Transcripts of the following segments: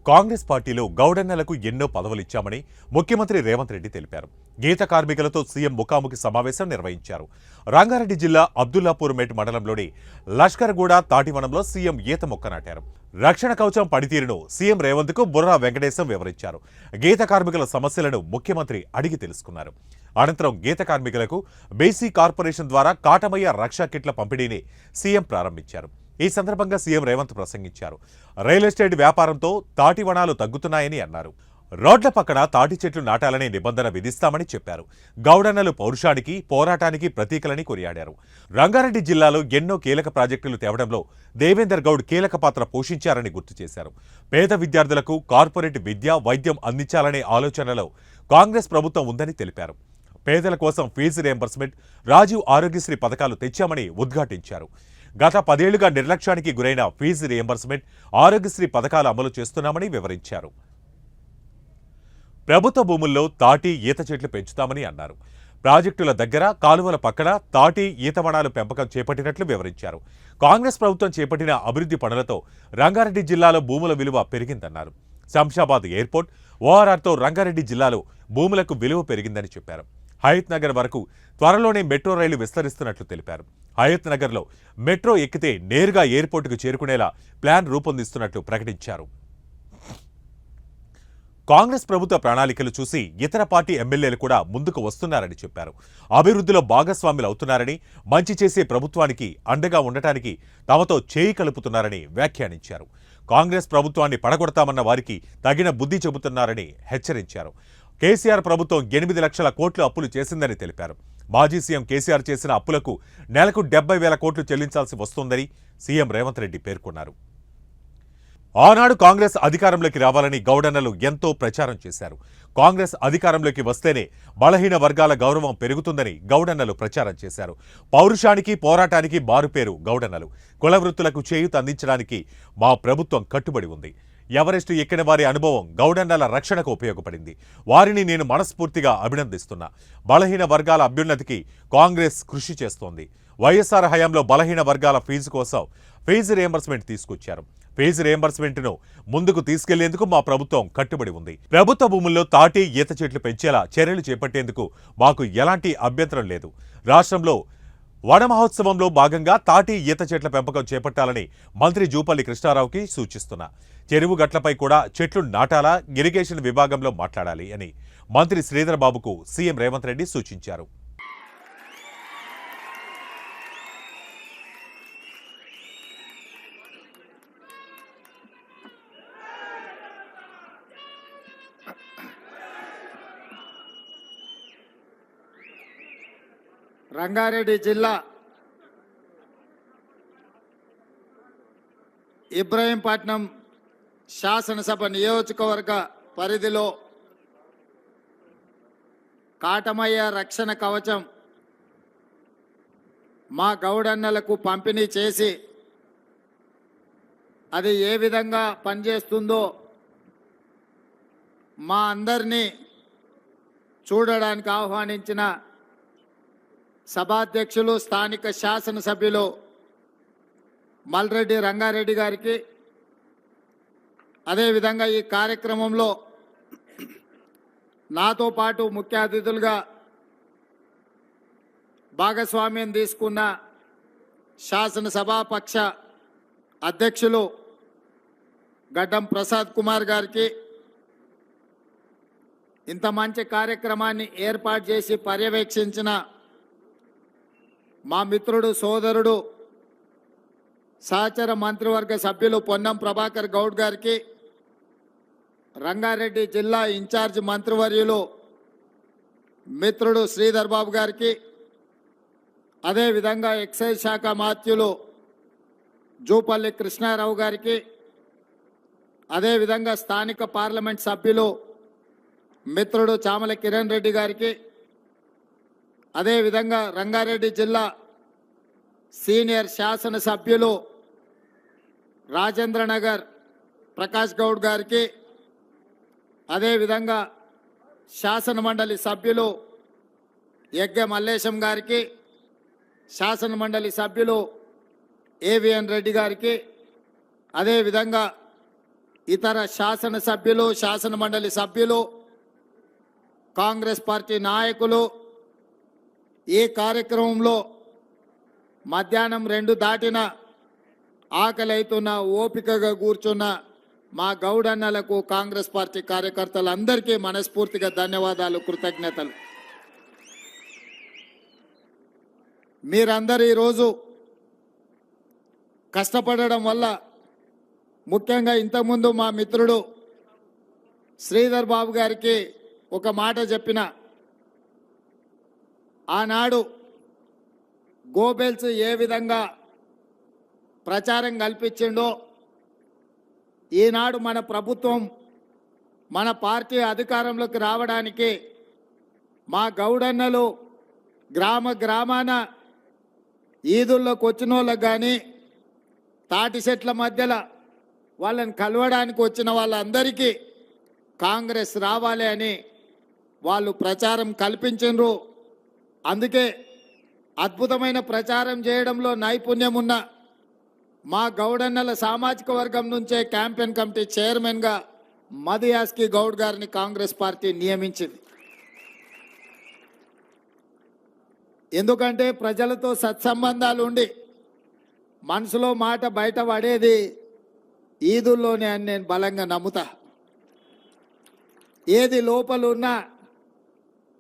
కాంగ్రెస్ పార్టీలో గౌడన్నలకు ఎన్నో పదవులిచ్చామని ముఖ్యమంత్రి రేవంత్ రెడ్డి తెలిపారు. గీత కార్మికులతో సీఎం ముఖాముఖి సమావేశం నిర్వహించారు. రంగారెడ్డి జిల్లా అబ్దుల్లాపూర్ మెట్ మండలంలోని లష్కర్గూడ తాటివనంలో సీఎం ఈత మొక్క నాటారు. రక్షణ కవచం పనితీరును సీఎం రేవంత్కు బుర్రా వెంకటేశం వివరించారు. గీత కార్మికుల సమస్యలను ముఖ్యమంత్రి అడిగి తెలుసుకున్నారు. అనంతరం గీత కార్మికులకు బీసీ కార్పొరేషన్ ద్వారా కాటమయ్య రక్షా కిట్ల పంపిణీని సీఎం ప్రారంభించారు. ఈ సందర్భంగా సీఎం రేవంత్ ప్రసంగించారు. రియల్ ఎస్టేట్ వ్యాపారంతో తాటి వనాలు తగ్గుతున్నాయని అన్నారు. రోడ్ల పక్కన తాటి చెట్లు నాటాలనే నిబంధన విధిస్తామని చెప్పారు. గౌడన్నలు పౌరుషానికి, పోరాటానికి ప్రతీకలని కొనియాడారు. రంగారెడ్డి జిల్లాలో ఎన్నో కీలక ప్రాజెక్టులు తేవడంలో దేవేందర్ గౌడ్ కీలక పాత్ర పోషించారని గుర్తు చేశారు. పేద విద్యార్థులకు కార్పొరేట్ విద్య, వైద్యం అందించాలనే ఆలోచనలో కాంగ్రెస్ ప్రభుత్వం ఉందని తెలిపారు. పేదల కోసం ఫీజు రియంబర్స్మెంట్, రాజీవ్ ఆరోగ్యశ్రీ పథకాలు తెచ్చామని ఉద్ఘాటించారు. గత 10 ఏళ్లుగా నిర్లక్ష్యానికి గురైన ఫీజు రియంబర్స్మెంట్, ఆరోగ్యశ్రీ పథకాలు అమలు చేస్తున్నామని వివరించారు. ప్రభుత్వ భూముల్లో తాటి, ఈత చెట్లు పెంచుతామని అన్నారు. ప్రాజెక్టుల దగ్గర, కాలువల పక్కన తాటి, ఈత వనాలు పెంపకం చేపట్టినట్లు వివరించారు. కాంగ్రెస్ ప్రభుత్వం చేపట్టిన అభివృద్ధి పనులతో రంగారెడ్డి జిల్లాలో భూముల విలువ పెరిగిందన్నారు. శంషాబాద్ ఎయిర్పోర్ట్, ఓఆర్ఆర్తో రంగారెడ్డి జిల్లాలో భూములకు విలువ పెరిగిందని చెప్పారు. హయత్ నగర్ వరకు త్వరలోనే మెట్రో రైలు విస్తరిస్తున్నట్లు తెలిపారు. హయత్ నగర్లో మెట్రో ఎక్కితే నేరుగా ఎయిర్పోర్టుకు చేరుకునేలా ప్లాన్ రూపొందిస్తున్నట్లు ప్రకటించారు. కాంగ్రెస్ ప్రభుత్వ ప్రణాళికలు చూసి ఇతర పార్టీ ఎమ్మెల్యేలు కూడా ముందుకు వస్తున్నారని చెప్పారు. అభివృద్ధిలో భాగస్వాములు అవుతున్నారని, మంచి చేసే ప్రభుత్వానికి అండగా ఉండటానికి తమతో చేయి కలుపుతున్నారని వ్యాఖ్యానించారు. కాంగ్రెస్ ప్రభుత్వాన్ని పడగొడతామన్న వారికి తగిన బుద్ధి చెబుతున్నారని హెచ్చరించారు. కేసీఆర్ ప్రభుత్వం 8 లక్షల కోట్లు అప్పులు చేసిందని తెలిపారు. మాజీ సీఎం కేసీఆర్ చేసిన అప్పులకు నెలకు 70,000 కోట్లు చెల్లించాల్సి వస్తోందని సీఎం రేవంత్ రెడ్డి పేర్కొన్నారు. ఆనాడు కాంగ్రెస్ అధికారంలోకి రావాలని గౌడన్నలు ఎంతో ప్రచారం చేశారు. కాంగ్రెస్ అధికారంలోకి వస్తేనే బలహీన వర్గాల గౌరవం పెరుగుతుందని గౌడన్నలు ప్రచారం చేశారు. పౌరుషానికి, పోరాటానికి మారుపేరు గౌడన్నలు. కుల వృత్తులకు చేయూత అందించడానికి మా ప్రభుత్వం కట్టుబడి ఉంది. ఎవరెస్టు ఎక్కిన వారి అనుభవం గౌడన్నల రక్షణకు ఉపయోగపడింది. వారిని నేను మనస్ఫూర్తిగా అభినందిస్తున్నా. బలహీన వర్గాల అభ్యున్నతికి కాంగ్రెస్ కృషి చేస్తోంది. వైఎస్ఆర్ హయాంలో బలహీన వర్గాల ఫీజు కోసం ఫీజు రియంబర్స్మెంట్ తీసుకొచ్చారు. ఫీజు రియంబర్స్మెంట్ను ముందుకు తీసుకెళ్లేందుకు మా ప్రభుత్వం కట్టుబడి ఉంది. ప్రభుత్వ భూముల్లో తాటి, ఈత చెట్లు పెంచేలా చర్యలు చేపట్టేందుకు మాకు ఎలాంటి అభ్యంతరం లేదు. రాష్ట్రంలో వన మహోత్సవంలో భాగంగా తాటి, ఈత చెట్ల పెంపకం చేపట్టాలని మంత్రి జూపల్లి కృష్ణారావుకి సూచిస్తున్నా. చెరువు గట్లపై కూడా చెట్లు నాటాలా, ఇరిగేషన్ విభాగంలో మాట్లాడాలి అని మంత్రి శ్రీధర్ బాబుకు సీఎం రేవంత్ రెడ్డి సూచించారు. రంగారెడ్డి జిల్లా ఇబ్రహీంపట్నం శాసనసభ నియోజకవర్గ పరిధిలో కాటమయ్య రక్షణ కవచం మా గౌడన్నలకు పంపిణీ చేసి అది ఏ విధంగా పనిచేస్తుందో మా అందరినీ చూడడానికి ఆహ్వానించిన సభాధ్యక్షులు, స్థానిక శాసనసభ్యులు మల్రెడ్డి రంగారెడ్డి గారికి, అదేవిధంగా ఈ కార్యక్రమంలో నాతో పాటు ముఖ్య అతిథులుగా భాగస్వామ్యం తీసుకున్న శాసనసభాపక్ష అధ్యక్షులు గడ్డం ప్రసాద్ కుమార్ గారికి, ఇంత మంచి కార్యక్రమాన్ని ఏర్పాటు చేసి పర్యవేక్షించిన మా మిత్రుడు, సోదరుడు, సహచర మంత్రివర్గ సభ్యులు పొన్నం ప్రభాకర్ గౌడ్ గారికి, రంగారెడ్డి జిల్లా ఇన్ఛార్జ్ మంత్రివర్యులు మిత్రుడు శ్రీధర్ బాబు గారికి, అదేవిధంగా ఎక్సైజ్ శాఖ మాత్యులు జూపల్లి కృష్ణారావు గారికి, అదేవిధంగా స్థానిక పార్లమెంట్ సభ్యులు మిత్రుడు చామల కిరణ్ రెడ్డి గారికి, అదేవిధంగా రంగారెడ్డి జిల్లా సీనియర్ శాసనసభ్యులు రాజేంద్రనగర్ ప్రకాష్ గౌడ్ గారికి, అదేవిధంగా శాసన మండలి సభ్యులు యజ్ఞ మల్లేశం గారికి, శాసన మండలి సభ్యులు ఏవిఎన్ రెడ్డి గారికి, అదేవిధంగా ఇతర శాసనసభ్యులు, శాసన మండలి సభ్యులు, కాంగ్రెస్ పార్టీ నాయకులు ఈ కార్యక్రమంలో మధ్యాహ్నం 2 దాటిన ఆకలి అవుతున్న ఓపికగా కూర్చున్న మా గౌడన్నలకు, కాంగ్రెస్ పార్టీ కార్యకర్తలందరికీ మనస్ఫూర్తిగా ధన్యవాదాలు, కృతజ్ఞతలు. మీరందరూ ఈరోజు కష్టపడడం వల్ల, ముఖ్యంగా ఇంతకుముందు మా మిత్రుడు శ్రీధర్ బాబు గారికి ఒక మాట చెప్పిన, ఆనాడు గోబెల్స్ ఏ విధంగా ప్రచారం కల్పించిండో, ఈనాడు మన ప్రభుత్వం, మన పార్టీ అధికారంలోకి రావడానికి మా గౌడన్నలు గ్రామాన ఈదుల్లోకి వచ్చిన వాళ్ళకి కానీ, తాటి చెట్ల మధ్యలో వాళ్ళని కలవడానికి వచ్చిన వాళ్ళందరికీ కాంగ్రెస్ రావాలి అని వాళ్ళు ప్రచారం కల్పించారు. అందుకే అద్భుతమైన ప్రచారం చేయడంలో నైపుణ్యం ఉన్న మా గౌడన్నల సామాజిక వర్గం నుంచే క్యాంపెయిన్ కమిటీ చైర్మన్గా మధు యాస్కి గౌడ్ గారిని కాంగ్రెస్ పార్టీ నియమించింది. ఎందుకంటే ప్రజలతో సత్సంబంధాలు ఉండి మనసులో మాట బయట పడేది ఈదుల్లోనే అని నేను బలంగా నమ్ముతా. ఏది లోపల ఉన్నా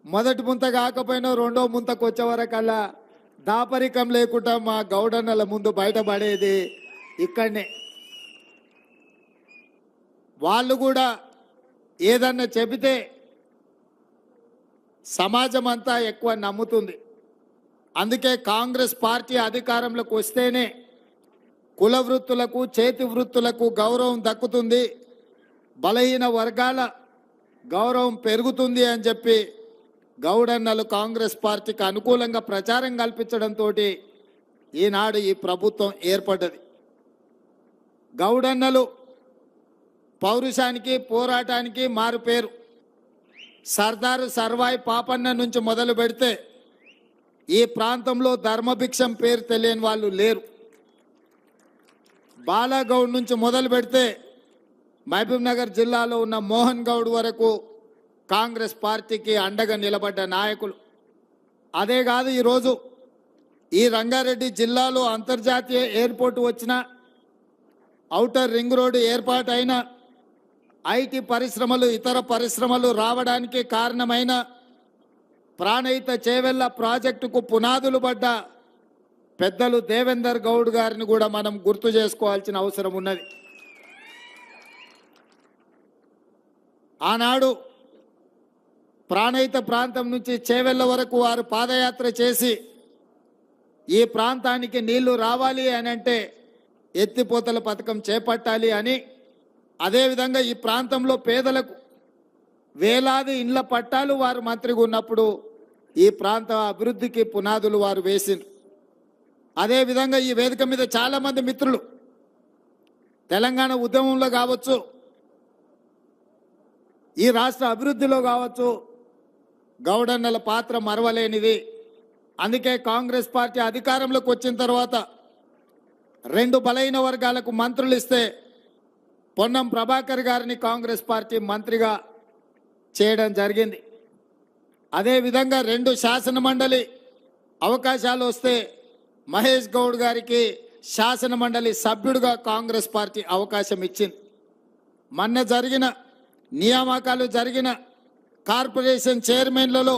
మొదటి ముంత కాకపోయినా రెండో ముంతకు వచ్చే వరకల్లా దాపరికం లేకుండా మా గౌడన్నల ముందు బయటపడేది ఇక్కడనే. వాళ్ళు కూడా ఏదన్నా చెబితే సమాజం అంతా ఎక్కువ నమ్ముతుంది. అందుకే కాంగ్రెస్ పార్టీ అధికారంలోకి వస్తేనే కుల వృత్తులకు, చేతి వృత్తులకు గౌరవం దక్కుతుంది, బలహీన వర్గాల గౌరవం పెరుగుతుంది అని చెప్పి గౌడన్నలు కాంగ్రెస్ పార్టీకి అనుకూలంగా ప్రచారం కల్పించడంతో ఈనాడు ఈ ప్రభుత్వం ఏర్పడ్డది. గౌడన్నలు పౌరుషానికి, పోరాటానికి మారు పేరు. సర్దారు సర్వాయి పాపన్న నుంచి మొదలు పెడితే ఈ ప్రాంతంలో ధర్మభిక్షం పేరు తెలియని వాళ్ళు లేరు. బాలాగౌడ్ నుంచి మొదలు పెడితే మహబూబ్ నగర్ జిల్లాలో ఉన్న మోహన్ గౌడ్ వరకు కాంగ్రెస్ పార్టీకి అండగా నిలబడ్డ నాయకులు. అదే కాదు, ఈరోజు ఈ రంగారెడ్డి జిల్లాలో అంతర్జాతీయ ఎయిర్పోర్ట్ వచ్చిన, ఔటర్ రింగ్ రోడ్డు ఏర్పాటైన, ఐటీ పరిశ్రమలు, ఇతర పరిశ్రమలు రావడానికి కారణమైన ప్రాణహిత చేవెళ్ల ప్రాజెక్టుకు పునాదులు పడ్డ పెద్దలు దేవేందర్ గౌడ్ గారిని కూడా మనం గుర్తు చేసుకోవాల్సిన అవసరం ఉన్నది. ఆనాడు ప్రాణహిత ప్రాంతం నుంచి చేవెళ్ల వరకు వారు పాదయాత్ర చేసి ఈ ప్రాంతానికి నీళ్లు రావాలి అని అంటే ఎత్తిపోతల పథకం చేపట్టాలి అని, అదేవిధంగా ఈ ప్రాంతంలో పేదలకు వేలాది ఇండ్ల పట్టాలు వారు మంత్రిగా ఉన్నప్పుడు ఈ ప్రాంత అభివృద్ధికి పునాదులు వారు వేసిండ్రు. అదేవిధంగా ఈ వేదిక మీద చాలామంది మిత్రులు తెలంగాణ ఉద్యమంలో కావచ్చు, ఈ రాష్ట్ర అభివృద్ధిలో కావచ్చు, గౌడన్నల పాత్ర మరవలేనిది. అందుకే కాంగ్రెస్ పార్టీ అధికారంలోకి వచ్చిన తర్వాత 2 బలైన వర్గాలకు మంత్రులు ఇస్తే పొన్నం ప్రభాకర్ గారిని కాంగ్రెస్ పార్టీ మంత్రిగా చేయడం జరిగింది. అదేవిధంగా 2 శాసన మండలి అవకాశాలు వస్తే మహేష్ గౌడ్ గారికి శాసన మండలి సభ్యుడిగా కాంగ్రెస్ పార్టీ అవకాశం ఇచ్చింది. మొన్న జరిగిన నియామకాలు జరిగిన కార్పొరేషన్ చైర్మన్లలో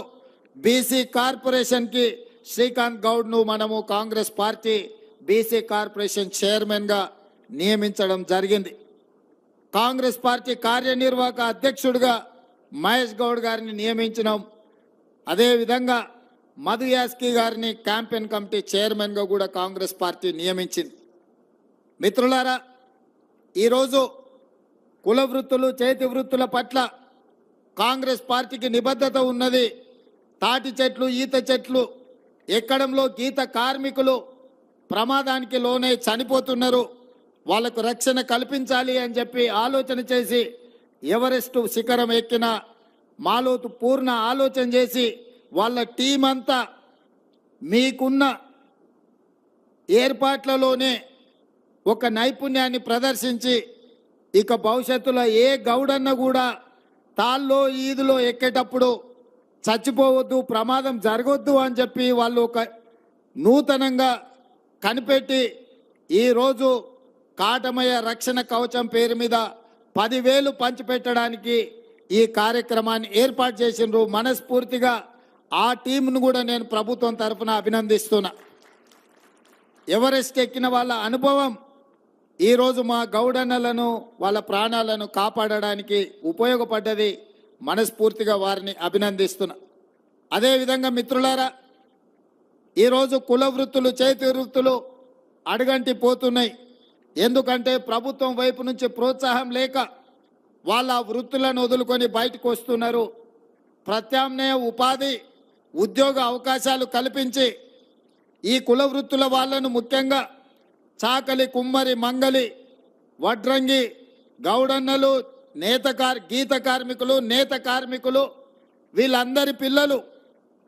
బీసీ కార్పొరేషన్కి శ్రీకాంత్ గౌడ్ను మనము కాంగ్రెస్ పార్టీ బీసీ కార్పొరేషన్ చైర్మన్గా నియమించడం జరిగింది. కాంగ్రెస్ పార్టీ కార్యనిర్వాహక అధ్యక్షుడిగా మహేష్ గౌడ్ గారిని నియమించినాం. అదేవిధంగా మధు యాస్కి గారిని క్యాంపెయిన్ కమిటీ చైర్మన్గా కూడా కాంగ్రెస్ పార్టీ నియమించింది. మిత్రులారా, ఈరోజు కుల వృత్తులు, చేతి వృత్తుల పట్ల కాంగ్రెస్ పార్టీకి నిబద్ధత ఉన్నది. తాటి చెట్లు, ఈత చెట్లు ఎక్కడంలో గీత కార్మికులు ప్రమాదానికి లోనే చనిపోతున్నారు, వాళ్లకు రక్షణ కల్పించాలి అని చెప్పి ఆలోచన చేసి ఎవరెస్టు శిఖరం ఎక్కిన మాలోతు పూర్ణ ఆలోచన చేసి వాళ్ళ టీం అంతా మీకున్న ఏర్పాట్లలోనే ఒక నైపుణ్యాన్ని ప్రదర్శించి ఇక భవిష్యత్తులో ఏ గౌడన్న కూడా తాళ్ళలో ఈదులో ఎక్కేటప్పుడు చచ్చిపోవద్దు, ప్రమాదం జరగొద్దు అని చెప్పి వాళ్ళు ఒక నూతనంగా కనిపెట్టి ఈరోజు కాటమయ్య రక్షణ కవచం పేరు మీద 10,000 పంచిపెట్టడానికి ఈ కార్యక్రమాన్ని ఏర్పాటు చేసిండ్రు. మనస్ఫూర్తిగా ఆ టీంను కూడా నేను ప్రభుత్వం తరఫున అభినందిస్తున్నా. ఎవరెస్ట్ ఎక్కిన వాళ్ళ అనుభవం ఈరోజు మా గౌడన్నలను వాళ్ళ ప్రాణాలను కాపాడడానికి ఉపయోగపడ్డది. మనస్ఫూర్తిగా వారిని అభినందిస్తున్నా. అదేవిధంగా మిత్రులారా, ఈరోజు కుల వృత్తులు, చేతి వృత్తులు అడుగంటి పోతున్నాయి. ఎందుకంటే ప్రభుత్వం వైపు నుంచి ప్రోత్సాహం లేక వాళ్ళ వృత్తులను వదులుకొని బయటకు వస్తున్నారు. ప్రత్యామ్నాయ ఉపాధి, ఉద్యోగ అవకాశాలు కల్పించి ఈ కుల వృత్తుల వాళ్ళను ముఖ్యంగా చాకలి, కుమ్మరి, మంగలి, వడ్రంగి, గౌడన్నలు, గీత కార్మికులు, నేత కార్మికులు వీళ్ళందరి పిల్లలు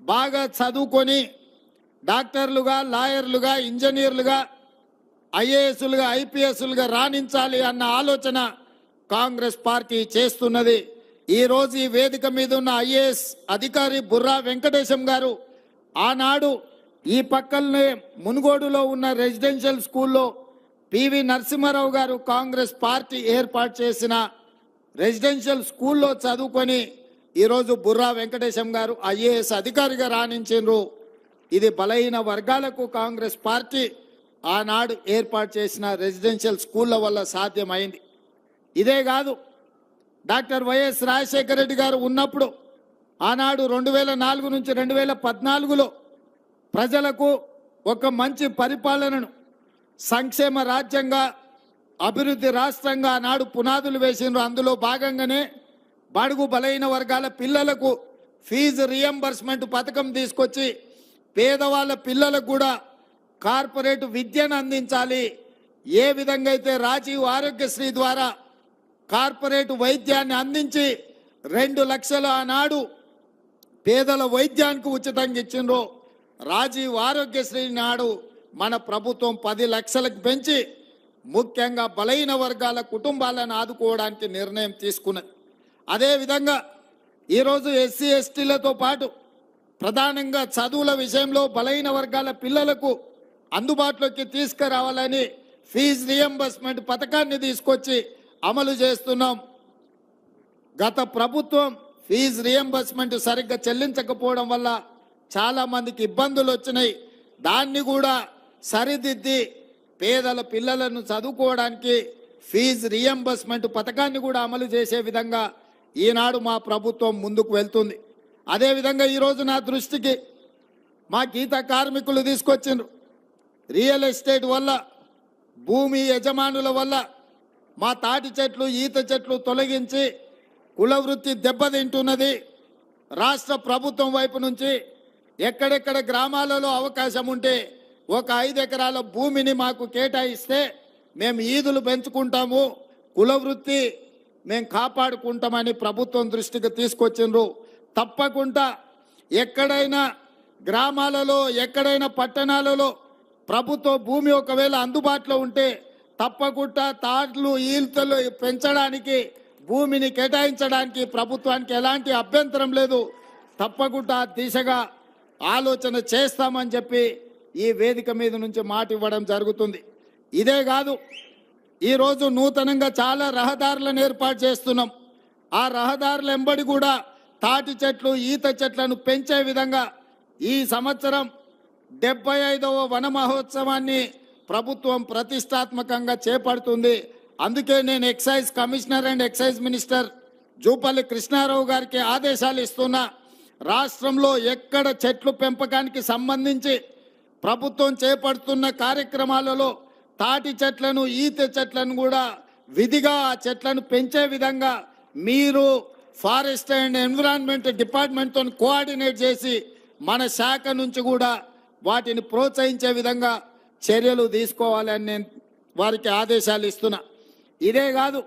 బాగా చదువుకొని డాక్టర్లుగా, లాయర్లుగా, ఇంజనీర్లుగా, ఐఏఎస్లుగా, ఐపీఎస్లుగా రాణించాలి అన్న ఆలోచన కాంగ్రెస్ పార్టీ చేస్తున్నది. ఈరోజు ఈ వేదిక మీద ఉన్న ఐఏఎస్ అధికారి బుర్రా వెంకటేశం గారు ఆనాడు ఈ పక్కనే మునుగోడులో ఉన్న రెసిడెన్షియల్ స్కూల్లో పివి నరసింహారావు గారు కాంగ్రెస్ పార్టీ ఏర్పాటు చేసిన రెసిడెన్షియల్ స్కూల్లో చదువుకొని ఈరోజు బుర్రా వెంకటేశం గారు ఐఏఎస్ అధికారిగా రాణించారు. ఇది బలహీన వర్గాలకు కాంగ్రెస్ పార్టీ ఆనాడు ఏర్పాటు చేసిన రెసిడెన్షియల్ స్కూళ్ళ వల్ల సాధ్యమైంది. ఇదే కాదు, డాక్టర్ వైఎస్ రాజశేఖర రెడ్డి గారు ఉన్నప్పుడు ఆనాడు 2004 నుంచి 2014లో ప్రజలకు ఒక మంచి పరిపాలనను, సంక్షేమ రాజ్యంగా, అభివృద్ధి రాష్ట్రంగా ఆనాడు పునాదులు వేసిండ్రు. అందులో భాగంగానే బడుగు బలైన వర్గాల పిల్లలకు ఫీజు రియంబర్స్మెంట్ పథకం తీసుకొచ్చి పేదవాళ్ళ పిల్లలకు కూడా కార్పొరేట్ విద్యను అందించాలి. ఏ విధంగా అయితే రాజీవ్ ఆరోగ్యశ్రీ ద్వారా కార్పొరేట్ వైద్యాన్ని అందించి 2 లక్షల ఆనాడు పేదల వైద్యానికి ఉచితంగా ఇచ్చిండ్రో, రాజీవ్ ఆరోగ్యశ్రీ నాడు మన ప్రభుత్వం 10 లక్షలకు పెంచి ముఖ్యంగా బలహీన వర్గాల కుటుంబాలను ఆదుకోవడానికి నిర్ణయం తీసుకున్నది. అదేవిధంగా ఈరోజు ఎస్సీ ఎస్టీలతో పాటు ప్రధానంగా చదువుల విషయంలో బలహీన వర్గాల పిల్లలకు అందుబాటులోకి తీసుకురావాలని ఫీజు రియంబర్స్మెంట్ పథకాన్ని తీసుకొచ్చి అమలు చేస్తున్నాం. గత ప్రభుత్వం ఫీజు రియంబర్స్మెంట్ సరిగ్గా చెల్లించకపోవడం వల్ల చాలా మందికి ఇబ్బందులు వచ్చినాయి. దాన్ని కూడా సరిదిద్ది పేదల పిల్లలను చదువుకోవడానికి ఫీజు రియంబర్స్మెంట్ పథకాన్ని కూడా అమలు చేసే విధంగా ఈనాడు మా ప్రభుత్వం ముందుకు వెళ్తుంది. అదేవిధంగా ఈరోజు నా దృష్టికి మా గీత కార్మికులు తీసుకొచ్చిండ్రు. రియల్ ఎస్టేట్ వల్ల, భూమి యజమానుల వల్ల మా తాటి చెట్లు, ఈత చెట్లు తొలగించి కుల వృత్తి దెబ్బతింటున్నది. రాష్ట్ర ప్రభుత్వం వైపు నుంచి ఎక్కడెక్కడ గ్రామాలలో అవకాశం ఉంటే ఒక 5 ఎకరాల భూమిని మాకు కేటాయిస్తే మేము ఈదులు పెంచుకుంటాము, కుల వృత్తి మేము కాపాడుకుంటామని ప్రభుత్వం దృష్టికి తీసుకొచ్చిండ్రు. తప్పకుండా ఎక్కడైనా గ్రామాలలో, ఎక్కడైనా పట్టణాలలో ప్రభుత్వ భూమి ఒకవేళ అందుబాటులో ఉంటే తప్పకుండా తాళ్ళు, ఈల్తలు పెంచడానికి, భూమిని కేటాయించడానికి ప్రభుత్వానికి ఎలాంటి అభ్యంతరం లేదు. తప్పకుండా దిశగా ఆలోచన చేస్తామని చెప్పి ఈ వేదిక మీద నుంచి మాట ఇవ్వడం జరుగుతుంది. ఇదే కాదు, ఈరోజు నూతనంగా చాలా రహదారులను ఏర్పాటు చేస్తున్నాం. ఆ రహదారుల వెంబడి కూడా తాటి చెట్లు, ఈత చెట్లను పెంచే విధంగా ఈ సంవత్సరం 75వ వన మహోత్సవాన్ని ప్రభుత్వం ప్రతిష్టాత్మకంగా చేపడుతుంది. అందుకే నేను excise commissioner and excise minister Jupally Krishna Rao గారికి ఆదేశాలు ఇస్తున్నా. రాష్ట్రంలో ఎక్కడ చెట్లు పెంపకానికి సంబంధించి ప్రభుత్వం చేపడుతున్న కార్యక్రమాలలో తాటి చెట్లను, ఈత చెట్లను కూడా విధిగా ఆ చెట్లను పెంచే విధంగా మీరు ఫారెస్ట్ అండ్ ఎన్విరాన్మెంట్ డిపార్ట్మెంట్తో కోఆర్డినేట్ చేసి మన శాఖ నుంచి కూడా వాటిని ప్రోత్సహించే విధంగా చర్యలు తీసుకోవాలని నేను వారికి ఆదేశాలు ఇస్తున్నా. ఇదే కాదు,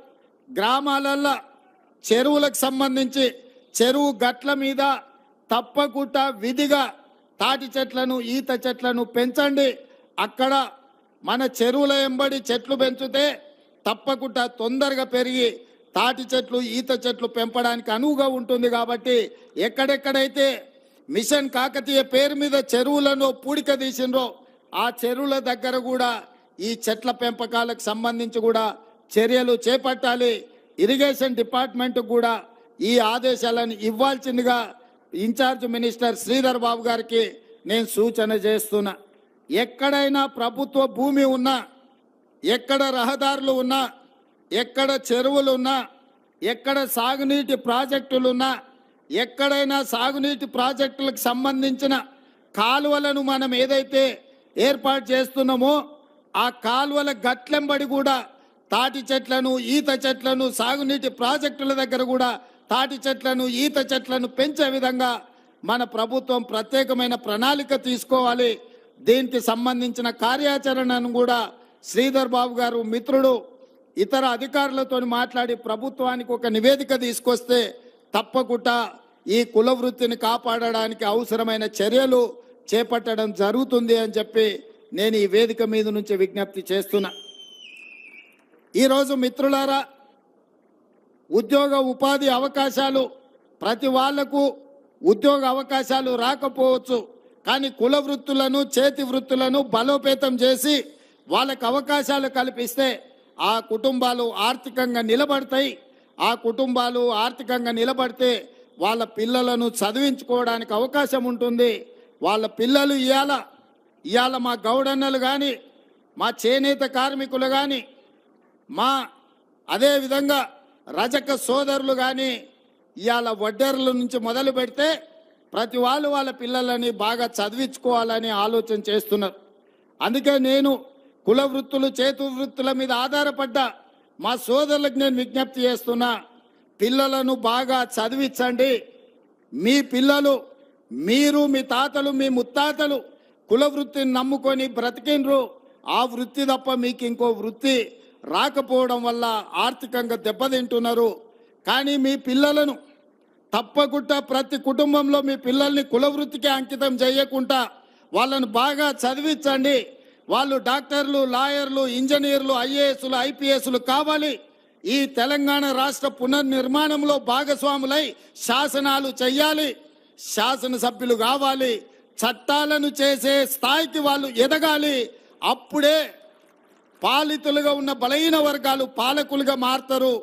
గ్రామాలల్లో చెరువులకు సంబంధించి చెరువు గట్ల మీద తప్పకుండా విధిగా తాటి చెట్లను, ఈత చెట్లను పెంచండి. అక్కడ మన చెరువుల వెంబడి చెట్లు పెంచితే తప్పకుండా తొందరగా పెరిగి తాటి చెట్లు ఈత చెట్లు పెంపడానికి అనువుగా ఉంటుంది. కాబట్టి ఎక్కడెక్కడైతే మిషన్ కాకతీయ పేరు మీద చెరువులను పూడిక తీసిండ్రో ఆ చెరువుల దగ్గర కూడా ఈ చెట్ల పెంపకాలకు సంబంధించి కూడా చర్యలు చేపట్టాలి. ఇరిగేషన్ డిపార్ట్మెంట్ కూడా ఈ ఆదేశాలను ఇవ్వాల్సిందిగా ఇన్ఛార్జ్ మినిస్టర్ శ్రీధర్ బాబు గారికి నేను సూచన చేస్తున్నా. ఎక్కడైనా ప్రభుత్వ భూమి ఉన్నా, ఎక్కడ రహదారులు ఉన్నా, ఎక్కడ చెరువులు ఉన్నా, ఎక్కడ సాగునీటి ప్రాజెక్టులు ఉన్నా, ఎక్కడైనా సాగునీటి ప్రాజెక్టులకు సంబంధించిన కాలువలను మనం ఏదైతే ఏర్పాటు చేస్తున్నామో ఆ కాలువల గట్లెంబడి కూడా తాటి చెట్లను ఈత చెట్లను సాగునీటి ప్రాజెక్టుల దగ్గర కూడా తాటి చెట్లను ఈత చెట్లను పెంచే విధంగా మన ప్రభుత్వం ప్రత్యేకమైన ప్రణాళిక తీసుకోవాలి. దీనికి సంబంధించిన కార్యాచరణను కూడా శ్రీధర్ బాబు గారు మిత్రుడు ఇతర అధికారులతో మాట్లాడి ప్రభుత్వానికి ఒక నివేదిక తీసుకొస్తే తప్పకుండా ఈ కుల వృత్తిని కాపాడడానికి అవసరమైన చర్యలు చేపట్టడం జరుగుతుంది అని చెప్పి నేను ఈ వేదిక మీద నుంచి విజ్ఞప్తి చేస్తున్నా. ఈరోజు మిత్రులారా, ఉద్యోగ ఉపాధి అవకాశాలు ప్రతి వాళ్లకు ఉద్యోగ అవకాశాలు రాకపోవచ్చు, కానీ కుల వృత్తులను చేతి వృత్తులను బలోపేతం చేసి వాళ్ళకు అవకాశాలు కల్పిస్తే ఆ కుటుంబాలు ఆర్థికంగా నిలబడతాయి. ఆ కుటుంబాలు ఆర్థికంగా నిలబడితే వాళ్ళ పిల్లలను చదివించుకోవడానికి అవకాశం ఉంటుంది. వాళ్ళ పిల్లలు ఇవాళ మా గౌడన్నలు కానీ, మా చేనేత కార్మికులు కానీ, మా అదేవిధంగా రజక సోదరులు కానీ ఇవాళ వడ్డెర్ల నుంచి మొదలు పెడితే ప్రతి వాళ్ళు వాళ్ళ పిల్లలని బాగా చదివించుకోవాలని ఆలోచన చేస్తున్నారు. అందుకే నేను కుల వృత్తులు చేతు వృత్తుల మీద ఆధారపడ్డ మా సోదరులకు నేను విజ్ఞప్తి చేస్తున్నా, పిల్లలను బాగా చదివించండి. మీ పిల్లలు, మీరు, మీ తాతలు, మీ ముత్తాతలు కుల వృత్తిని నమ్ముకొని బ్రతికిండ్రు. ఆ వృత్తి తప్ప మీకు ఇంకో వృత్తి రాకపోవడం వల్ల ఆర్థికంగా దెబ్బతింటున్నారు. కానీ మీ పిల్లలను తప్పకుండా ప్రతి కుటుంబంలో మీ పిల్లల్ని కుల వృత్తికి అంకితం చేయకుండా వాళ్ళను బాగా చదివించండి. వాళ్ళు డాక్టర్లు, లాయర్లు, ఇంజనీర్లు, ఐఏఎస్లు, ఐపీఎస్లు కావాలి. ఈ తెలంగాణ రాష్ట్ర పునర్నిర్మాణంలో భాగస్వాములై శాసనాలు చెయ్యాలి, శాసనసభ్యులు కావాలి, చట్టాలను చేసే స్థాయికి వాళ్ళు ఎదగాలి. అప్పుడే పాలితులుగా ఉన్న బలహీన వర్గాలు పాలకులుగా మారుతారు.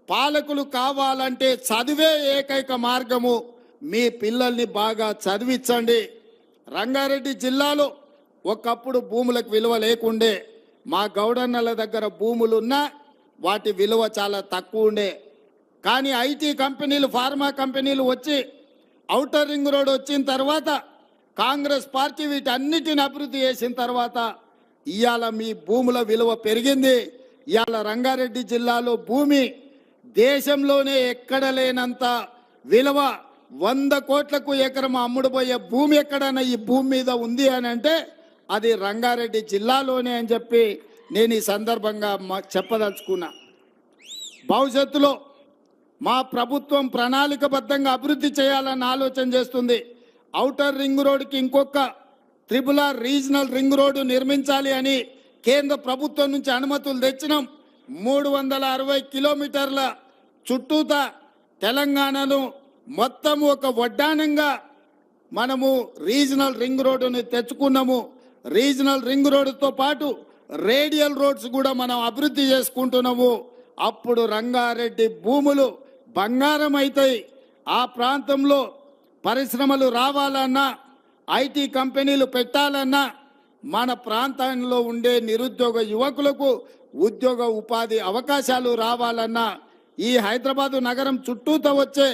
పాలకులు కావాలంటే చదివే ఏకైక మార్గము. మీ పిల్లల్ని బాగా చదివించండి. రంగారెడ్డి జిల్లాలో ఒకప్పుడు భూములకు విలువ లేకుండే. మా గౌడన్నల దగ్గర భూములున్నా వాటి విలువ చాలా తక్కువ ఉండే. కానీ ఐటీ కంపెనీలు, ఫార్మా కంపెనీలు వచ్చి ఔటర్ రింగ్ రోడ్ వచ్చిన తర్వాత, కాంగ్రెస్ పార్టీ వీటన్నిటిని అభివృద్ధి చేసిన తర్వాత ఇవాళ మీ భూముల విలువ పెరిగింది. ఇవాళ రంగారెడ్డి జిల్లాలో భూమి దేశంలోనే ఎక్కడ లేనంత విలువ, 100 కోట్లకు ఎకరం అమ్ముడుపోయే భూమి ఎక్కడైనా ఈ భూమి మీద ఉంది అని అంటే అది రంగారెడ్డి జిల్లాలోనే అని చెప్పి నేను ఈ సందర్భంగా చెప్పదలుచుకున్నా. భవిష్యత్తులో మా ప్రభుత్వం ప్రణాళికబద్ధంగా అభివృద్ధి చేయాలని ఆలోచన చేస్తుంది. ఔటర్ రింగ్ రోడ్డుకి ఇంకొక RRR రీజనల్ రింగ్ రోడ్డు నిర్మించాలి అని కేంద్ర ప్రభుత్వం నుంచి అనుమతులు తెచ్చినాం. 360 కిలోమీటర్ల చుట్టూతా తెలంగాణను మొత్తం ఒక వడ్డానంగా మనము రీజనల్ రింగ్ రోడ్డుని తెచ్చుకున్నాము. రీజనల్ రింగ్ రోడ్డుతో పాటు రేడియల్ రోడ్స్ కూడా మనం అభివృద్ధి చేసుకుంటున్నాము. అప్పుడు రంగారెడ్డి భూములు బంగారం అవుతాయి. ఆ ప్రాంతంలో పరిశ్రమలు రావాలన్నా, ఐటీ కంపెనీలు పెట్టాలన్నా, మన ప్రాంతంలో ఉండే నిరుద్యోగ యువకులకు ఉద్యోగ ఉపాధి అవకాశాలు రావాలన్నా ఈ హైదరాబాదు నగరం చుట్టూతో వచ్చే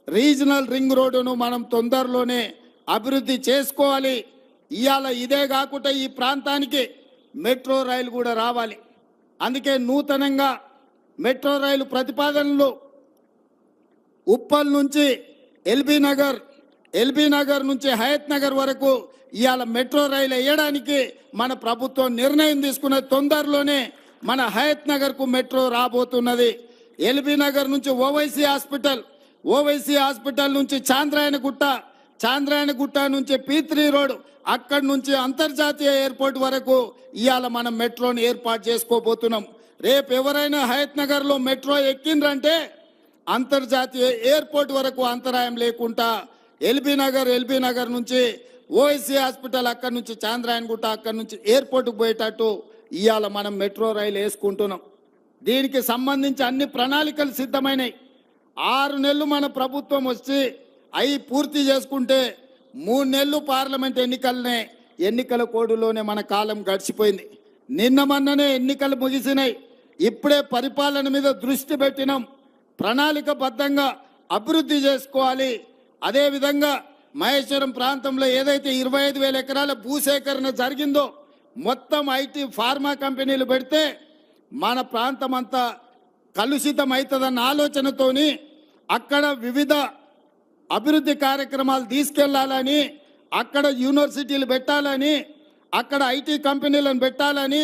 రీజనల్ రింగ్ రోడ్డును మనం తొందరలోనే అభివృద్ధి చేసుకోవాలి. ఇవాళ ఇదే కాకుండా ఈ ప్రాంతానికి మెట్రో రైలు కూడా రావాలి. అందుకే నూతనంగా మెట్రో రైలు ప్రతిపాదనలు ఉప్పల్ నుంచి ఎల్బీ నగర్ నుంచి హయత్ నగర్ వరకు ఇవాళ మెట్రో రైలు వేయడానికి మన ప్రభుత్వం నిర్ణయం తీసుకున్న తొందరలోనే మన హయత్ నగర్కు మెట్రో రాబోతున్నది. ఎల్బీ నగర్ నుంచి ఓవైసీ హాస్పిటల్ నుంచి చాంద్రాయణగుట్ట నుంచి P3 రోడ్, అక్కడి నుంచి అంతర్జాతీయ ఎయిర్పోర్ట్ వరకు ఇవాళ మనం మెట్రోని ఏర్పాటు చేసుకోబోతున్నాం. రేపు ఎవరైనా హయత్ నగర్లో మెట్రో ఎక్కిండ్రంటే అంతర్జాతీయ ఎయిర్పోర్ట్ వరకు అంతరాయం లేకుండా ఎల్బీ నగర్ నుంచి ఓఎస్సీ హాస్పిటల్, అక్కడి నుంచి చాంద్రాయణగుట్ట, అక్కడి నుంచి ఎయిర్పోర్ట్కి పోయేటట్టు ఇవాళ మనం మెట్రో రైలు వేసుకుంటున్నాం. దీనికి సంబంధించి అన్ని ప్రణాళికలు సిద్ధమైనవి. 6 నెలలు మన ప్రభుత్వం వచ్చి అవి పూర్తి చేసుకుంటే 3 నెలలు పార్లమెంట్ ఎన్నికల కోడులోనే మన కాలం గడిచిపోయింది. నిన్న మొన్ననే ఎన్నికలు ముగిసినాయి. ఇప్పుడే పరిపాలన మీద దృష్టి పెట్టినాం. ప్రణాళికబద్ధంగా అభివృద్ధి చేసుకోవాలి. అదేవిధంగా మహేశ్వరం ప్రాంతంలో ఏదైతే 25,000 ఎకరాల భూసేకరణ జరిగిందో మొత్తం ఐటీ ఫార్మా కంపెనీలు పెడితే మన ప్రాంతం అంతా కలుషితం అవుతుందన్న ఆలోచనతోని అక్కడ వివిధ అభివృద్ధి కార్యక్రమాలు తీసుకెళ్లాలని, అక్కడ యూనివర్సిటీలు పెట్టాలని, అక్కడ ఐటీ కంపెనీలను పెట్టాలని,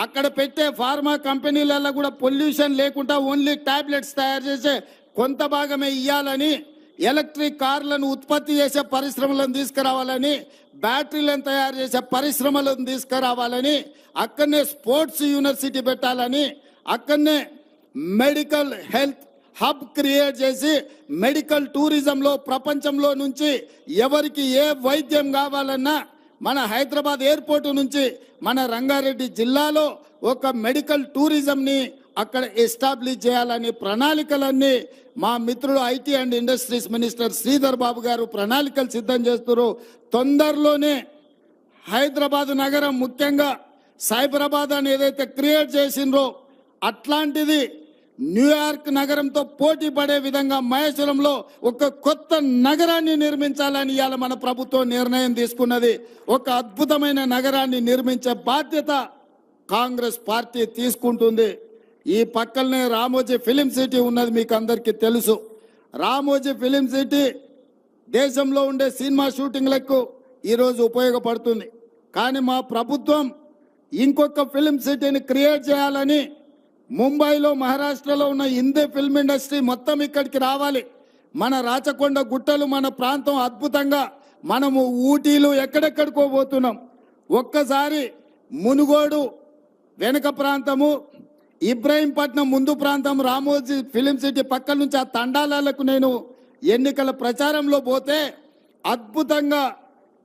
అక్కడ పెట్టే ఫార్మా కంపెనీలలో కూడా పొల్యూషన్ లేకుండా ఓన్లీ టాబ్లెట్స్ తయారు చేసే కొంత భాగమే ఇవ్వాలని, ఎలక్ట్రిక్ కార్లను ఉత్పత్తి చేసే పరిశ్రమలను తీసుకురావాలని, బ్యాటరీలను తయారు చేసే పరిశ్రమలను తీసుకురావాలని, అక్కడనే స్పోర్ట్స్ యూనివర్సిటీ పెట్టాలని, అక్కడనే మెడికల్ హెల్త్ హబ్ క్రియేట్ చేసి మెడికల్ టూరిజంలో ప్రపంచంలో నుంచి ఎవరికి ఏ వైద్యం కావాలన్నా మన హైదరాబాద్ ఎయిర్పోర్ట్ నుంచి మన రంగారెడ్డి జిల్లాలో ఒక మెడికల్ టూరిజంని అక్కడ ఎస్టాబ్లిష్ చేయాలని ప్రణాళికలన్నీ మా మిత్రుడు IT and industries minister Sridhar Babu garu ప్రణాళికలు సిద్ధం చేస్తున్నారు. తొందరలోనే హైదరాబాద్ నగరం ముఖ్యంగా సైబరాబాద్ అని ఏదైతే క్రియేట్ చేసిండ్రో అట్లాంటిది న్యూయార్క్ నగరంతో పోటీ పడే విధంగా మహేశ్వరంలో ఒక కొత్త నగరాన్ని నిర్మించాలని ఇవాళ మన ప్రభుత్వం నిర్ణయం తీసుకున్నది. ఒక అద్భుతమైన నగరాన్ని నిర్మించే బాధ్యత కాంగ్రెస్ పార్టీ తీసుకుంటుంది. ఈ పక్కనే రామోజీ ఫిలిం సిటీ ఉన్నది, మీకు అందరికీ తెలుసు. రామోజీ ఫిలిం సిటీ దేశంలో ఉండే సినిమా షూటింగ్లకు ఈరోజు ఉపయోగపడుతుంది. కానీ మా ప్రభుత్వం ఇంకొక ఫిలిం సిటీని క్రియేట్ చేయాలని ముంబైలో, మహారాష్ట్రలో ఉన్న హిందీ ఫిల్మ్ ఇండస్ట్రీ మొత్తం ఇక్కడికి రావాలి. మన రాచకొండ గుట్టలు, మన ప్రాంతం అద్భుతంగా, మనము ఊటీలు ఎక్కడెక్కడికో పోతున్నాం. ఒక్కసారి మునుగోడు వెనుక ప్రాంతము, ఇబ్రాహీంపట్నం ముందు ప్రాంతం, రామోజీ ఫిలిం సిటీ పక్కల నుంచి ఆ తండాలకు నేను ఎన్నికల ప్రచారంలో పోతే అద్భుతంగా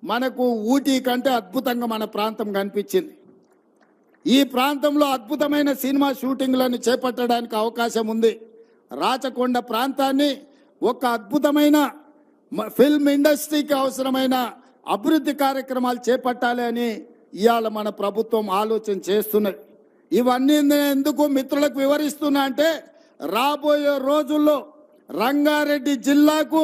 మనకు ఊటీ కంటే అద్భుతంగా మన ప్రాంతం కనిపించింది. ఈ ప్రాంతంలో అద్భుతమైన సినిమా షూటింగ్లను చేపట్టడానికి అవకాశం ఉంది. రాచకొండ ప్రాంతాన్ని ఒక అద్భుతమైన ఫిల్మ్ ఇండస్ట్రీకి అవసరమైన అభివృద్ధి కార్యక్రమాలు చేపట్టాలి అని ఇవాళ మన ప్రభుత్వం ఆలోచన చేస్తున్నది. ఇవన్నీ ఎందుకు మిత్రులకు వివరిస్తున్నా అంటే రాబోయే రోజుల్లో రంగారెడ్డి జిల్లాకు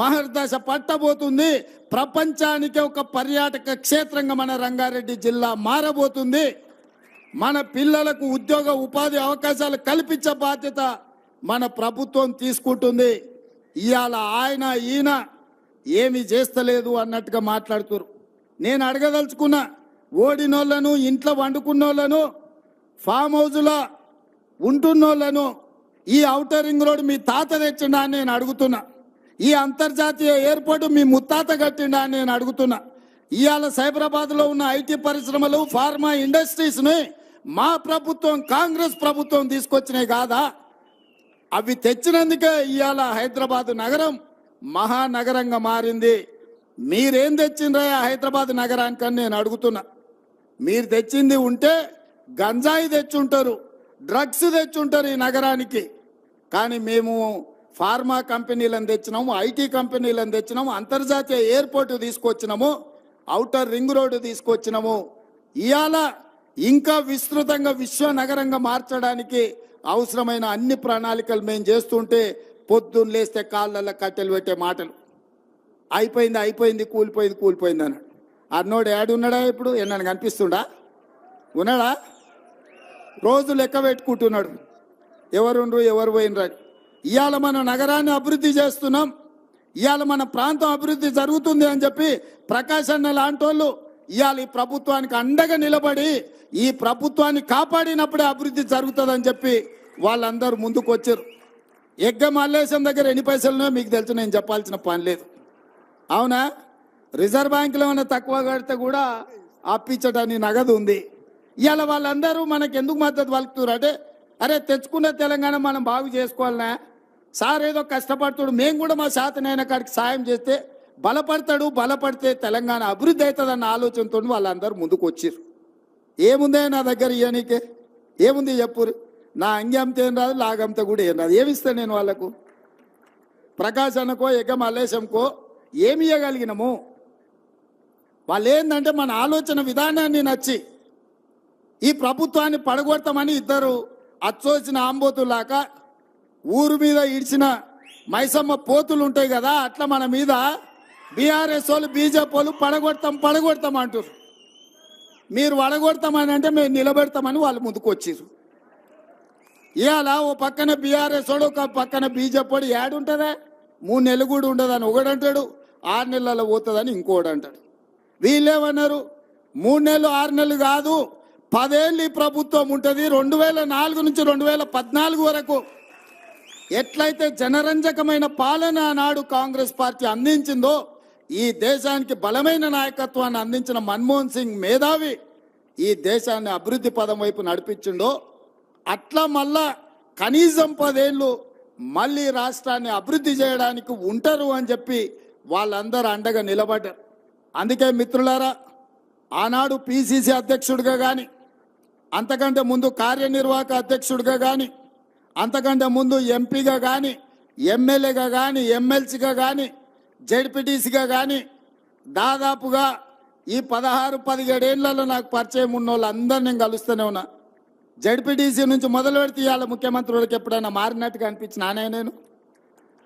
మహర్దశ పట్టబోతుంది. ప్రపంచానికి ఒక పర్యాటక క్షేత్రంగా మన రంగారెడ్డి జిల్లా మారబోతుంది. మన పిల్లలకు ఉద్యోగ ఉపాధి అవకాశాలు కల్పించే బాధ్యత మన ప్రభుత్వం తీసుకుంటుంది. ఇవాళ ఆయన ఈయన ఏమి చేస్తలేదు అన్నట్టుగా మాట్లాడుతున్నారు. నేను అడగదలుచుకున్నా, ఓడినోళ్లను, ఇంట్లో వండుకున్నోళ్లను, ఫామ్ హౌస్లో ఉంటున్నోళ్లను ఈ ఔటర్ రింగ్ రోడ్ మీ తాత తెచ్చిండా అని నేను అడుగుతున్నా. ఈ అంతర్జాతీయ ఎయిర్పోర్ట్ మీ ముత్తాత కట్టిండా అని నేను అడుగుతున్నా. ఇవాళ సైబరాబాద్లో ఉన్న ఐటీ పరిశ్రమలు, ఫార్మా ఇండస్ట్రీస్ని మా ప్రభుత్వం, కాంగ్రెస్ ప్రభుత్వం తీసుకొచ్చినాయి కాదా? అవి తెచ్చినందుకే ఇవాళ హైదరాబాద్ నగరం మహానగరంగా మారింది. మీరేం తెచ్చిండ్రా హైదరాబాద్ నగరానికని నేను అడుగుతున్నా. మీరు తెచ్చింది ఉంటే గంజాయి తెచ్చుంటారు, డ్రగ్స్ తెచ్చుంటారు ఈ నగరానికి. కానీ మేము ఫార్మా కంపెనీలను తెచ్చినాము, ఐటీ కంపెనీలను తెచ్చినాము, అంతర్జాతీయ ఎయిర్పోర్ట్ తీసుకొచ్చినాము, ఔటర్ రింగ్ రోడ్డు తీసుకొచ్చినాము. ఇవాళ ఇంకా విస్తృతంగా విశ్వ నగరంగా మార్చడానికి అవసరమైన అన్ని ప్రణాళికలు మేము చేస్తుంటే పొద్దున్న లేస్తే కాళ్ళల్లో కట్టెలు పెట్టే మాటలు, అయిపోయింది కూలిపోయింది అన్నాడు. అన్నోడు ఏడున్నాడా? ఇప్పుడు ఎన్నని కనిపిస్తుండా? ఉన్నాడా? రోజు లెక్క పెట్టుకుంటున్నాడు, ఎవరుండ్రు ఎవరు పోయినరాని. ఇవాళ మన నగరాన్ని అభివృద్ధి చేస్తున్నాం, ఇవాళ మన ప్రాంతం అభివృద్ధి జరుగుతుంది అని చెప్పి ప్రకాష్ అన్న లాంటి వాళ్ళు ఇవాళ ఈ ప్రభుత్వానికి అండగా నిలబడి ఈ ప్రభుత్వాన్ని కాపాడినప్పుడే అభివృద్ధి జరుగుతుందని చెప్పి వాళ్ళందరూ ముందుకు వచ్చారు. ఎగ్గ మల్లేశం దగ్గర ఎన్ని పైసలునో మీకు తెలుసు, నేను చెప్పాల్సిన పని లేదు. అవునా? రిజర్వ్ బ్యాంకులో ఏమైనా తక్కువ కడితే కూడా అప్పించడానికి నగదు ఉంది. ఇవాళ వాళ్ళందరూ మనకు ఎందుకు మద్దతు పలుకుతున్నారు అంటే అరే తెచ్చుకున్న తెలంగాణ మనం బాగు చేసుకోవాలనా? సార్ ఏదో కష్టపడుతాడు, మేము కూడా మా శాతనైన కాడికి సాయం చేస్తే బలపడితే తెలంగాణ అభివృద్ధి అవుతుందన్న ఆలోచనతో వాళ్ళందరూ ముందుకు వచ్చారు. ఏముందే నా దగ్గర ఇయ్యనీకే? ఏముంది చెప్పురు? నా అంగి అమ్మితే ఏం రాదు, లాగమ్మితే కూడా ఏం రాదు. ఏమిస్తాను నేను వాళ్ళకు? ప్రకాశ్ అన్నకో ఎగ మల్లేశంకో ఏమి ఇవ్వగలిగినము? వాళ్ళు ఏంటంటే మన ఆలోచన విధానాన్ని నచ్చి ఈ ప్రభుత్వాన్ని పడగొడతామని ఇద్దరు అచ్చోసిన ఆంబోతులాక ఊరు మీద ఇడిచిన మైసమ్మ పోతులు ఉంటాయి కదా, అట్లా మన మీద బీఆర్ఎస్ వాళ్ళు బీజేపీ వాళ్ళు పడగొడతాం అంటారు. మీరు వడగొడతామని అంటే మేము నిలబెడతామని వాళ్ళు ముందుకు వచ్చారు. ఇవాళ ఓ పక్కన బీఆర్ఎస్ వాడు, ఒక పక్కన బీజేపీ వాడు ఏడుంటుందా? 3 నెలలు కూడా ఉండదని ఒకడంటాడు, 6 నెలల్లో పోతుందని ఇంకోడు అంటాడు. వీళ్ళేమన్నారు? 3 నెలలు 6 నెలలు కాదు, 10 ఏళ్ళు ఈ ప్రభుత్వం ఉంటుంది. 2004 నుంచి 2014 వరకు ఎట్లయితే జనరంజకమైన పాలన నాడు కాంగ్రెస్ పార్టీ అందించిందో, ఈ దేశానికి బలమైన నాయకత్వాన్ని అందించిన మన్మోహన్ సింగ్ మేధావి ఈ దేశాన్ని అభివృద్ధి పదం వైపు నడిపించిండో, అట్లా మళ్ళా కనీసం 10 ఏళ్ళు మళ్ళీ రాష్ట్రాన్ని అభివృద్ధి చేయడానికి ఉంటారు అని చెప్పి వాళ్ళందరూ అండగా నిలబడ్డారు. అందుకే మిత్రులారా, ఆనాడు పిసిసి అధ్యక్షుడిగా కానీ, అంతకంటే ముందు కార్యనిర్వాహక అధ్యక్షుడిగా కానీ, అంతకంటే ముందు ఎంపీగా కానీ, ఎమ్మెల్యేగా కానీ, ఎమ్మెల్సీగా కానీ, జెడ్పీటీసీగా కానీ దాదాపుగా ఈ 16-17 ఏళ్లలో నాకు పరిచయం ఉన్న వాళ్ళందరూ నేను కలుస్తూనే ఉన్నా. జెడ్పీటీసీ నుంచి మొదలు పెడితే ఇవాళ ముఖ్యమంత్రులకు ఎప్పుడైనా మారినట్టుగా అనిపించిన నేను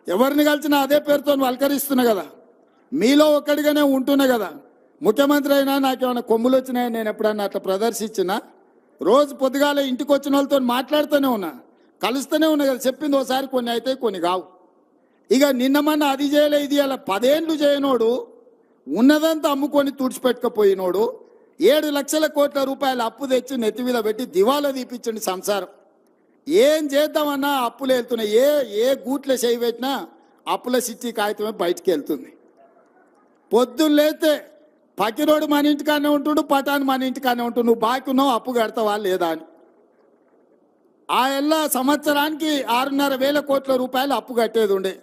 ఎవరిని కలిసినా అదే పేరుతో వల్కరిస్తున్నా కదా, మీలో ఒక్కడిగానే ఉంటున్నా కదా. ముఖ్యమంత్రి అయినా నాకేమైనా కొమ్ములు వచ్చినాయని నేను ఎప్పుడన్నా అట్లా ప్రదర్శించినా? రోజు పొద్దుగాల ఇంటికి వచ్చిన వాళ్ళతో మాట్లాడుతూనే ఉన్నా, కలుస్తూనే ఉన్నా కదా. చెప్పింది ఒకసారి కొన్ని అయితే కొన్ని కావు. ఇక నిన్నమన్నా అది చేయలే ఇది అలా 10 ఏళ్ళు చేయనోడు, ఉన్నదంతా అమ్ముకొని తుడిచిపెట్టుకపోయినోడు 7 లక్షల కోట్ల రూపాయల అప్పు తెచ్చి నెత్తి మీద పెట్టి దివాలా తీపిచ్చండి సంసారం. ఏం చేద్దామన్నా అప్పులు వెళ్తున్నాయి. ఏ గూట్ల చేయి పెట్టినా అప్పుల సిట్టి కాగితమే బయటికి వెళ్తుంది. పొద్దున్న లేతే పకిరోడు మన ఇంటికానే ఉంటుండు, పటాన్ మన ఇంటికానే ఉంటుండు. నువ్వు బాకీ ఉన్నావు, అప్పు కడతావా లేదా అని. ఆ ఎల్లా సంవత్సరానికి 6,500 కోట్ల రూపాయలు అప్పు కట్టేది ఉండే.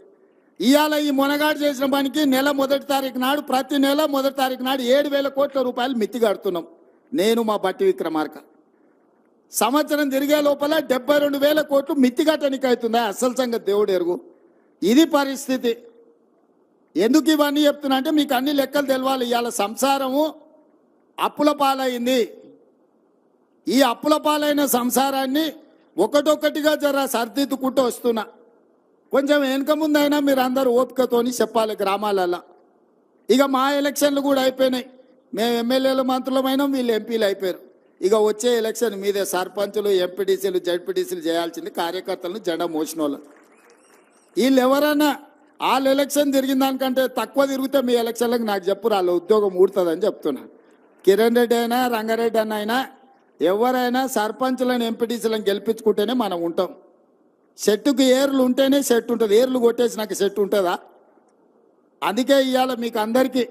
ఇవాళ ఈ మొనగాడు చేసిన పనికి నెల 1వ తారీఖు నాడు, ప్రతి నెల 1వ తారీఖు నాడు 7,000 కోట్ల రూపాయలు మిత్తి కడుతున్నాం నేను, మా బట్టి విక్రమార్క. సంవత్సరం తిరిగే లోపల 72,000 కోట్లు మిత్తి కట్టడానికి అవుతుందా? అసలు సంగతి దేవుడు ఎరుగు. ఇది పరిస్థితి. ఎందుకు ఇవన్నీ చెప్తున్నా అంటే మీకు అన్ని లెక్కలు తెలవాలి. ఇవాళ సంసారము అప్పుల పాలైంది. ఈ అప్పుల పాలైన సంసారాన్ని ఒకటొక్కటిగా జర సర్దిద్దుకుంటూ వస్తున్నా. కొంచెం వెనుక ముందైనా మీరు అందరూ ఓపికతోని చెప్పాలి గ్రామాలలో. ఇక మా ఎలక్షన్లు కూడా అయిపోయినాయి. మేము ఎమ్మెల్యేలు మంత్రులమైనాం, వీళ్ళు ఎంపీలు అయిపోయారు. ఇక వచ్చే ఎలక్షన్ మీదే. సర్పంచులు, ఎంపీటీసీలు, జడ్పీటీసీలు చేయాల్సింది కార్యకర్తలను జెండా మోసిన వాళ్ళు. వీళ్ళు ఎవరైనా వాళ్ళ ఎలక్షన్ తిరిగిన దానికంటే తక్కువ తిరిగితే మీ ఎలక్షన్లకు నాకు చెప్పు, వాళ్ళ ఉద్యోగం ఊడుతుందని చెప్తున్నా. కిరణ్ రెడ్డి అయినా, రంగారెడ్డి అన్న అయినా, ఎవరైనా సర్పంచులను, ఎంపీటీసీలను గెలిపించుకుంటేనే మనం ఉంటాం. చెట్టుకు ఏర్లు ఉంటేనే సెట్ ఉంటుంది. ఏర్లు కొట్టేసి నాకు సెట్ ఉంటుందా? అందుకే ఇవాళ మీకు అందరికీ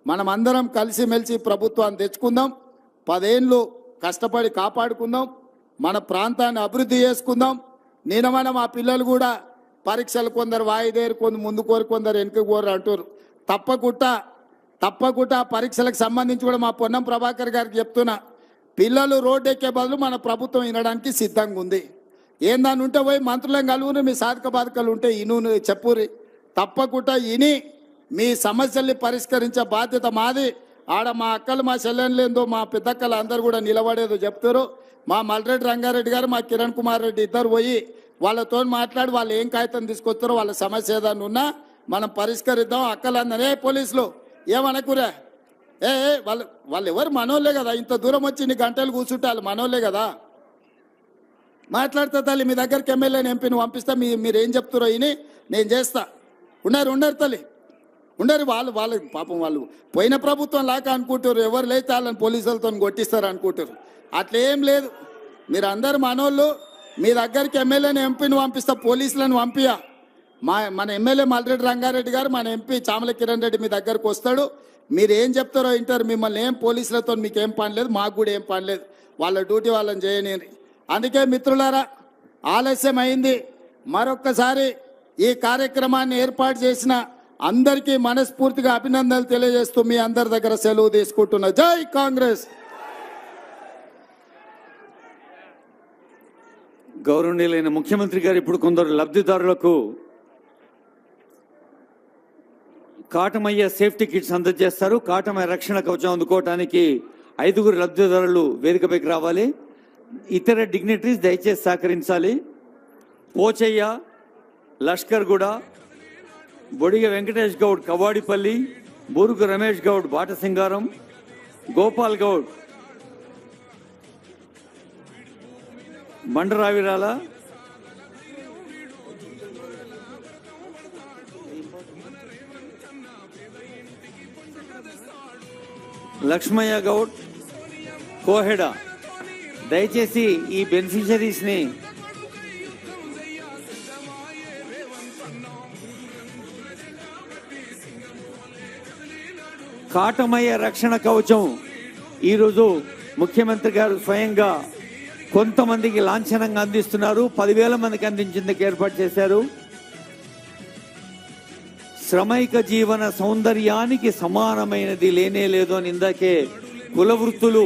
మనం అందరం కలిసిమెలిసి ప్రభుత్వాన్ని తెచ్చుకుందాం. 10 ఏళ్ళు కష్టపడి కాపాడుకుందాం. మన ప్రాంతాన్ని అభివృద్ధి చేసుకుందాం. నిన్న మా పిల్లలు కూడా పరీక్షలు కొందరు వాయిదేరు, కొందరు ముందు కోరు, కొందరు వెనుక కోరు అంటారు. తప్పకుండా పరీక్షలకు సంబంధించి కూడా మా పొన్నం ప్రభాకర్ గారికి చెప్తున్నా, పిల్లలు రోడ్డు ఎక్కే బదులు మన ప్రభుత్వం వినడానికి సిద్ధంగా ఉంది. ఏందాన్ని ఉంటే పోయి మంత్రులను కలువుని, మీ సాధక బాధకాలు ఉంటే ఇను చెప్పురి. తప్పకుండా ఇని మీ సమస్యల్ని పరిష్కరించే బాధ్యత మాది. ఆడ మా అక్కలు, మా చెల్లెళ్ళేందో, మా పెద్దక్కలు అందరూ కూడా నిలబడేదో చెప్తారు. మా మల్రెడ్డి రంగారెడ్డి గారు, మా కిరణ్ కుమార్ రెడ్డి ఇద్దరు పోయి వాళ్ళతో మాట్లాడి వాళ్ళు ఏం కాగితం తీసుకొస్తారో, వాళ్ళ సమస్య ఏదన్నా ఉన్నా మనం పరిష్కరిద్దాం. అక్కలందరే పోలీసులు ఏమనకురా, వాళ్ళు ఎవరు మనోళ్ళే కదా. ఇంత దూరం వచ్చి ఇన్ని గంటలు కూర్చుంటే వాళ్ళు మనోళ్ళే కదా. మాట్లాడితే తల్లి మీ దగ్గరికి ఎమ్మెల్యేని, ఎంపీని పంపిస్తా, మీరు ఏం చెప్తారో ఇని నేను చేస్తా. ఉండరు తల్లి, ఉండరు. వాళ్ళు పాపం వాళ్ళు పోయిన ప్రభుత్వం లాగా అనుకుంటారు. ఎవరు లేతే వాళ్ళని పోలీసులతో కొట్టిస్తారు అనుకుంటారు. అట్లేం లేదు. మీరు అందరు మనోళ్ళు. మీ దగ్గరికి ఎమ్మెల్యేని, ఎంపీని పంపిస్తా, పోలీసులను పంపియా. మన ఎమ్మెల్యే మల్రెడ్డి రంగారెడ్డి గారు, మన ఎంపీ చామల కిరణ్ రెడ్డి మీ దగ్గరకు వస్తాడు. మీరు ఏం చెప్తారో వింటారు. మిమ్మల్ని ఏం పోలీసులతో మీకేం పని లేదు, మాకు కూడా ఏం పని లేదు. వాళ్ళ డ్యూటీ వాళ్ళని చేయని. అందుకే మిత్రులారా, ఆలస్యం అయింది. మరొక్కసారి ఈ కార్యక్రమాన్ని ఏర్పాటు చేసిన అందరికీ మనస్ఫూర్తిగా అభినందనలు తెలియజేస్తూ మీ అందరి దగ్గర సెలవు తీసుకుంటున్నా. జై కాంగ్రెస్. గౌరవనీయులైన ముఖ్యమంత్రి గారు ఇప్పుడు కొందరు లబ్ధిదారులకు కాటమయ్య సేఫ్టీ కిట్స్ అందజేస్తారు. కాటమయ్య రక్షణ కవచం అందుకోవటానికి 5 లబ్ధిదారులు వేదికపైకి రావాలి. ఇతర డిగ్నిటరీస్ దయచేసి సహకరించాలి. పోచయ్య, లష్కర్గూడ, బొడిగ వెంకటేష్ గౌడ్ కవాడిపల్లి, బూరుగు రమేష్ గౌడ్ బాటసింగారం, గోపాల్ గౌడ్ బండరావిరాల, లక్ష్మయ్య గౌడ్ కోహెడ. దయచేసి ఈ బెనిఫిషరీస్ ని కాటమయ్య రక్షణ కవచం ఈరోజు ముఖ్యమంత్రి గారు స్వయంగా కొంతమందికి లాంఛనంగా అందిస్తున్నారు. 10,000 మందికి అందించేందుకు ఏర్పాటు చేశారు. శ్రమైక జీవన సౌందర్యానికి సమానమైనది లేనే లేదు అని ఇందాకే కుల వృత్తులు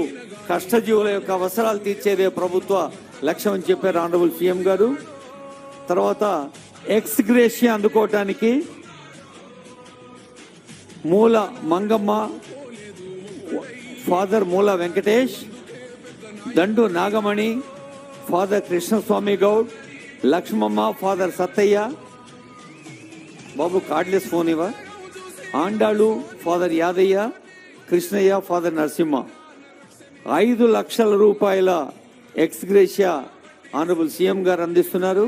కష్టజీవుల యొక్క అవసరాలు తీర్చేదే ప్రభుత్వ లక్ష్యం అని చెప్పారు ఆనరబుల్ సీఎం గారు. తర్వాత ఎక్స్ గ్రేషియా అందుకోవటానికి మూల మంగమ్మ, ఫాదర్ మూల వెంకటేష్, దండు నాగమణి, ఫాదర్ కృష్ణస్వామి గౌడ్, లక్ష్మమ్మ, ఫాదర్ సత్తయ్య. బాబు కార్డ్లెస్ ఫోన్ ఇవా. ఆండాళ్ళు ఫాదర్ యాదయ్య, కృష్ణయ్య, ఫాదర్ నరసింహ. 5 లక్షల రూపాయల ఎక్స్ గ్రేషియా ఆనరబుల్ సీఎం గారు అందిస్తున్నారు.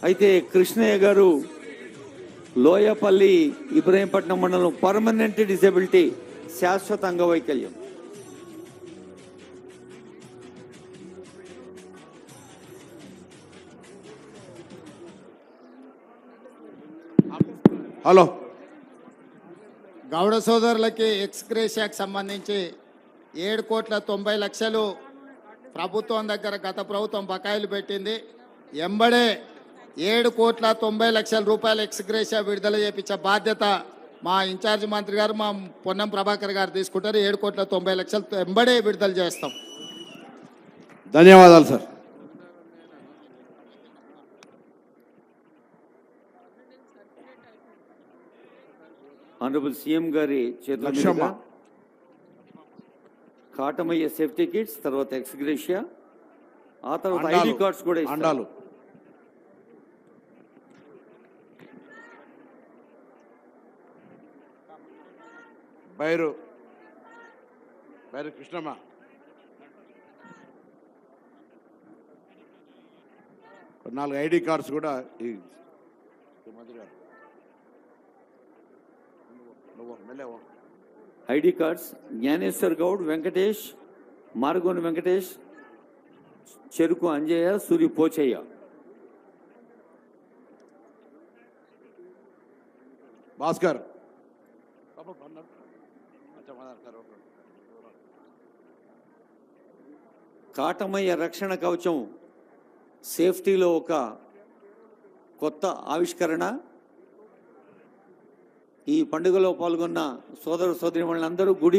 అయితే కృష్ణయ్య గారు లోయపల్లి ఇబ్రహీంపట్నం మండలం పర్మనెంట్ డిసేబిలిటీ, శాశ్వత అంగవైకల్యం. హలో, గౌడ సోదరులకి ఎక్స్గ్రేషియాకి సంబంధించి 7,90,00,000 ప్రభుత్వం దగ్గర గత ప్రభుత్వం బకాయిలు పెట్టింది. ఎంబడే 7,90,00,000 రూపాయల ఎక్స్గ్రేషియా విడుదల చేపించే బాధ్యత మా ఇన్ఛార్జ్ మంత్రి గారు, మా పొన్నం ప్రభాకర్ గారు తీసుకుంటారు. 7,90,00,000 ఎంబడే విడుదల చేస్తాం. ధన్యవాదాలు సార్. ఆనరబుల్ సీఎం గారి చేతుల లక్ష్మమ్మ. మీదుగా కాటమయ్య సేఫ్టీ కిట్స్, తర్వాత ఎక్స్ గ్రేషియా, ఆ తర్వాత ఐడి కార్డ్స్ కూడా ఇస్తారు. అండాలు బైరు కృష్ణమ్మ, ఒక 4 ఐడి కార్డ్స్ కూడా ఈ మంత్రి గారు. ఐడి కార్డ్స్ జ్ఞానేశ్వర్ గౌడ్, వెంకటేష్, మార్గోని వెంకటేష్, చెరుకు అంజయ్య, సూరి పోచయ్య. భాస్కర్ కాటమయ్య రక్షణ కవచం సేఫ్టీలో ఒక కొత్త ఆవిష్కరణ. ఈ పండుగలో పాల్గొన్న సోదర సోదరిమణులందరూ గుడి